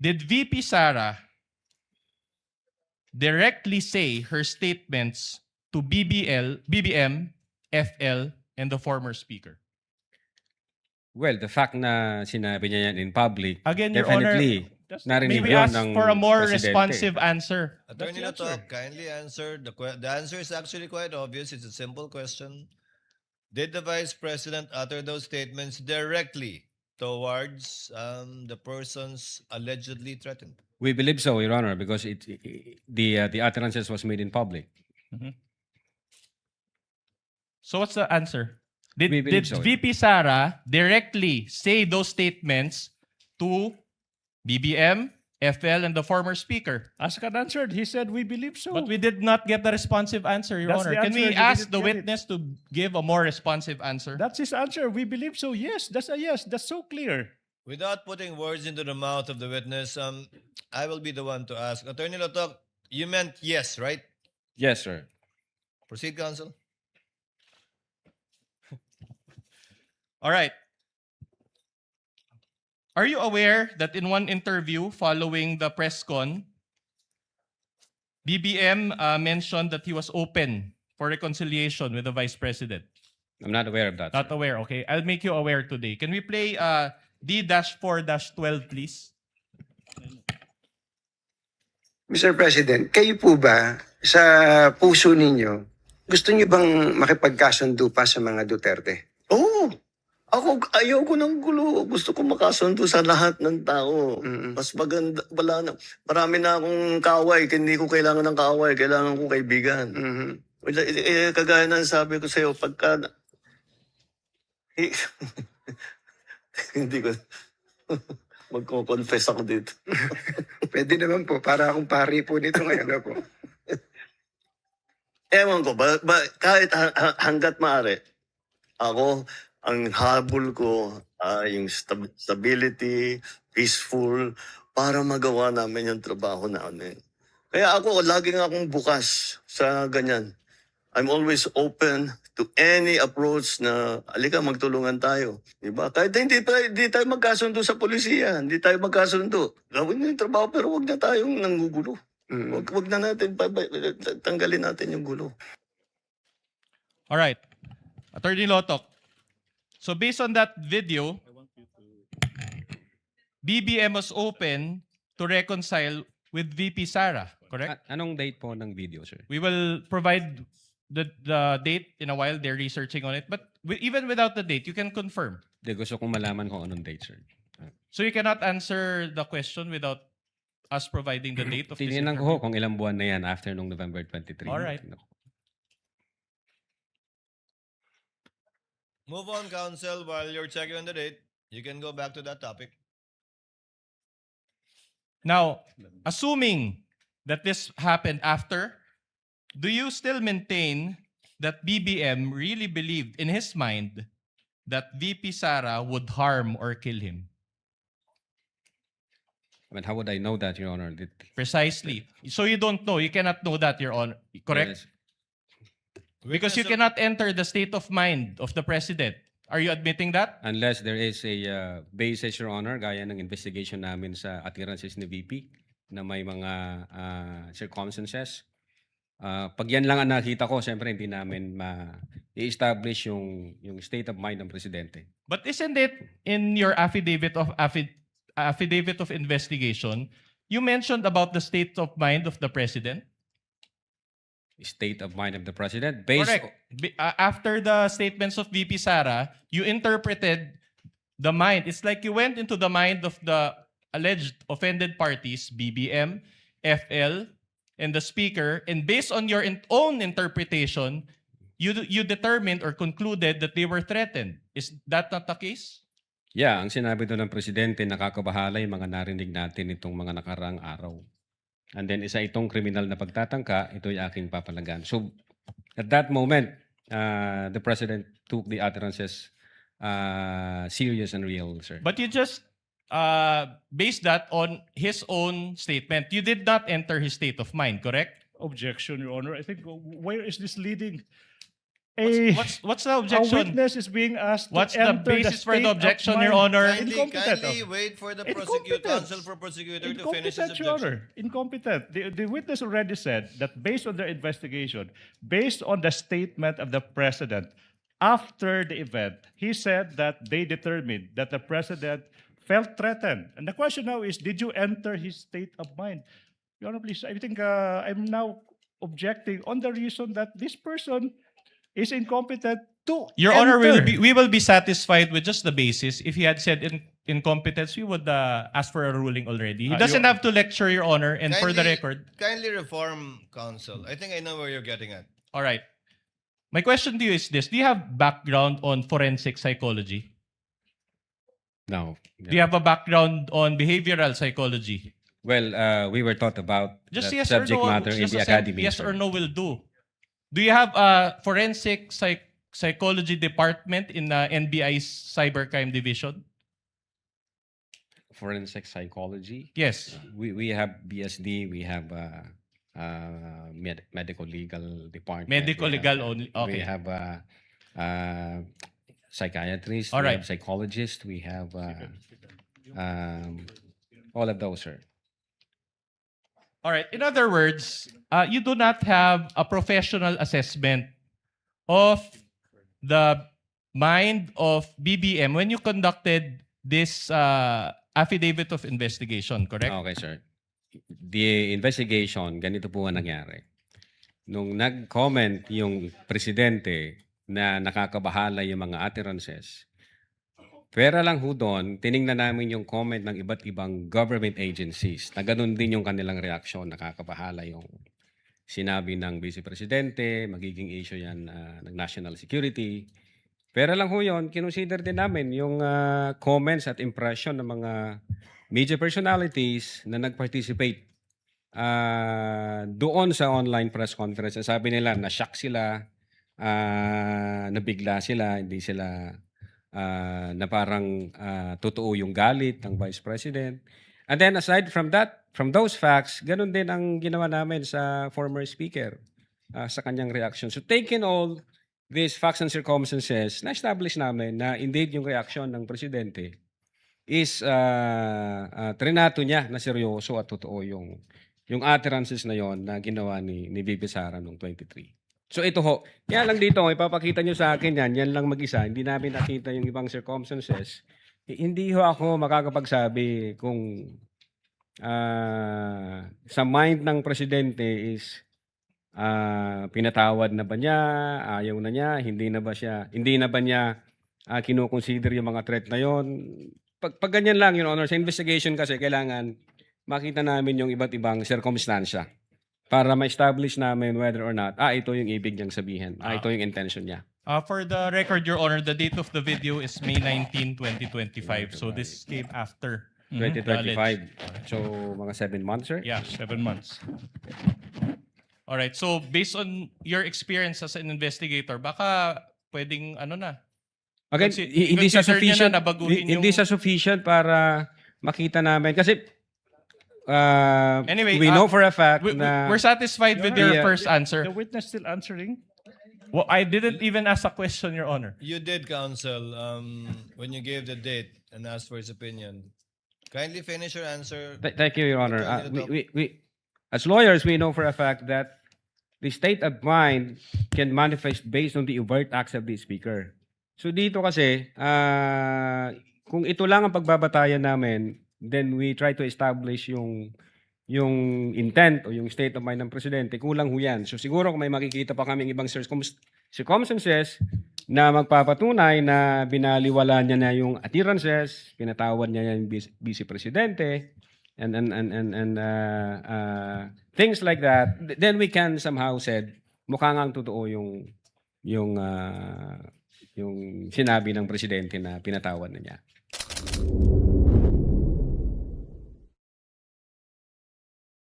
Did VP Sara directly say her statements to BBM, FL, and the former speaker? Well, the fact na sinabi niya yan in public, Again, Your Honor, definitely may narinig we yun ask ng for a more presidente. responsive answer? Attorney That's the answer. Latok, kindly answer. The answer is actually quite obvious. It's a simple question. Did the Vice President utter those statements directly towards the persons allegedly threatened? We believe so, Your Honor, because the utterances was made in public. So what's the answer? Did We believe so, VP Sara directly say those statements to BBM, FL, and the former speaker? Askan answered. He said, we believe so. But we did not get the responsive answer, Your That's Honor. the Can we answer. You ask didn't the get it. witness to give a more responsive answer? That's his answer. We believe so. Yes, that's a yes. That's so clear. Without putting words into the mouth of the witness, I will be the one to ask. Attorney Latok, you meant yes, right? Yes, sir. Proceed, counsel. All right. Are you aware that in one interview following the press con, BBM mentioned that he was open for reconciliation with the Vice President? I'm not aware of that. Not sir. aware, okay. I'll make you aware today. Can we play D-4-12, please? Mr. President, kayo po ba sa puso ninyo, gusto niyo bang makipagkasundo pa sa mga Duterte? Oo. Ayaw ko ng gulo. Gusto ko makasundo sa lahat ng tao. Mas maganda, marami na akong kaaway. Hindi ko kailangan ng kaaway. Kailangan ko kaibigan. Kagaya ng sabi ko sa'yo, pagka... Hindi ko... Magko-confess ako dito. Pwede naman po, para akong pari po nito ngayon na po. Ewan ko, kahit hanggat maaari, ako, ang habol ko ay yung stability, peaceful, para magawa namin yung trabaho namin. Kaya ako, laging akong bukas sa ganyan. I'm always open to any approach na, alika, magtulungan tayo. Diba? Kahit hindi tayo magkasundo sa polisiya, hindi tayo magkasundo. Gawin nyo yung trabaho, pero wag na tayong nanggugulo. Wag na natin, tanggalin natin yung gulo. All right. Attorney Lotok. So based on that video, BBM was open to reconcile with VP Sara, correct? Anong date po ng video, sir? We will provide the date in a while. They're researching on it. But even without the date, you can confirm. Di gusto kong malaman kung anong date, sir. So you cannot answer the question without us providing the date of this Tingnan ko interview? kung ilang buwan na yan after nung November 23. All right. Move on, counsel. While you're checking on the date, you can go back to that topic. Now, assuming that this happened after, do you still maintain that BBM really believed in his mind that VP Sara would harm or kill him? I mean, how would I know that, Your Honor? Precisely. So you don't know. You cannot know that, Your Honor. Correct? Yes. Because you cannot enter the state of mind of the president. Are you admitting that? Unless there is a basis, Your Honor, gaya ng investigation namin sa utterances ni VP na may mga circumstances. Pag yan lang ang nakita ko, siyempre hindi namin ma-establish yung state of mind ng presidente. But isn't it in your affidavit of investigation, you mentioned about the state of mind of the president? State of mind of the president based Correct. After the statements of VP Sara, you interpreted the mind. It's like you went into the mind of the alleged offended parties, BBM, FL, and the speaker, and based on your own interpretation, you determined or concluded that they were threatened. Is that not the case? Yeah, ang sinabi doon ng presidente, nakakabahala yung mga narinig natin itong mga nakaraang araw. And then isa itong kriminal na pagtatangka, ito yung aking papalagan. So at that moment, the president took the utterances serious and real, sir. But you just based that on his own statement. You did not enter his state of mind, correct? Objection, Your Honor. I think, where is this leading? What's the a objection? witness is being asked What's to the enter basis for the state of objection, Your mind. Honor? Incompetent. Kindly wait for the Incompetence. counsel for prosecutor to finish his Incompetent, Your objection. Honor. Incompetent. The witness already said that based on their investigation, based on the statement of the president after the event, he said that they determined that the president felt threatened. And the question now is, did you enter his state of mind? Your Honor, please, I think I'm now objecting on the reason that this person is incompetent to Your Honor, enter. we will be satisfied with just the basis. If he had said incompetence, we would ask for a ruling already. He doesn't have to lecture, Your Honor. And for the record, Kindly reform counsel. I think I know where you're getting at. all right. My question to you is this: do you have background on forensic psychology? No. Do you have a background on behavioral psychology? Well, we were taught about Just that yes subject or no. matter in Just the a academy. yes sir. or no will do. Do you have a forensic psychology department in the NBI's cybercrime division? Forensic psychology. Yes. We have BSD. We have medical legal department. Medical we have- legal only. We Okay. have psychiatrists. All We right. have psychologists. We have all of those, sir. All right. In other words, you do not have a professional assessment of the mind of BBM when you conducted this affidavit of investigation, correct? Okay, sir. The investigation, ganito po ang nangyari. Nung nag-comment yung presidente na nakakabahala yung mga utterances, pera lang ho doon, tiningnan namin yung comment ng iba't ibang government agencies na ganun din yung kanilang reaksyon, nakakabahala yung sinabi ng Vice Presidente, magiging issue yan ng national security. Pera lang ho yun, kinonsider din namin yung comments at impression ng mga media personalities na nag-participate doon sa online press conference. Sabi nila, na-shock sila, nabigla sila, hindi sila na parang totoo yung galit ng Vice President. And then aside from that, from those facts, ganun din ang ginawa namin sa former speaker sa kanyang reaction. So taking all these facts and circumstances, na-establish namin na indeed yung reaction ng presidente is trinato niya na seryoso at totoo yung utterances na yon na ginawa ni VP Sara noong 23. So ito ho, yan lang dito, ipapakita nyo sa akin yan lang mag-isa, hindi namin nakita yung ibang circumstances. Hindi ho ako makakapagsabi kung sa mind ng presidente is pinatawad na ba niya, ayaw na niya, hindi na ba niya kinoconsider yung mga threat na yon. Pag ganyan lang, Your Honor, sa investigation kasi kailangan makita namin yung iba't ibang circumstansya para ma-establish namin whether or not, ito yung ibig niyang sabihin, ito yung intention niya. For the record, Your Honor, the date of the video is May 19, 2025. So this came after. 2025. So, mga 7 months, sir? Yeah. 7 months. All right. So based on your experience as an investigator, baka pwedeng ano na. Again, hindi sa consider niya sufficient, na baguhin hindi yung- sa sufficient para makita namin. Kasi, Anyway, we know for a fact na... We're satisfied with your Yeah. first answer. The witness still answering? Well, I didn't even ask a question, Your Honor. You did, counsel, when you gave the date and asked for his opinion. Kindly finish your answer. Thank you, Your Honor. Ikaw, Senator. We, as lawyers, we know for a fact that the state of mind can manifest based on the overt acts of the speaker. So dito kasi, kung ito lang ang pagbabatayan namin, then we try to establish yung intent o yung state of mind ng presidente, kulang ho yan. So siguro kung may makikita pa kaming ibang circumstances na magpapatunay na binaliwala niya na yung utterances, pinatawad niya yung vice presidente, and things like that, then we can somehow said, mukha nga ang totoo yung sinabi ng presidente na pinatawad na niya.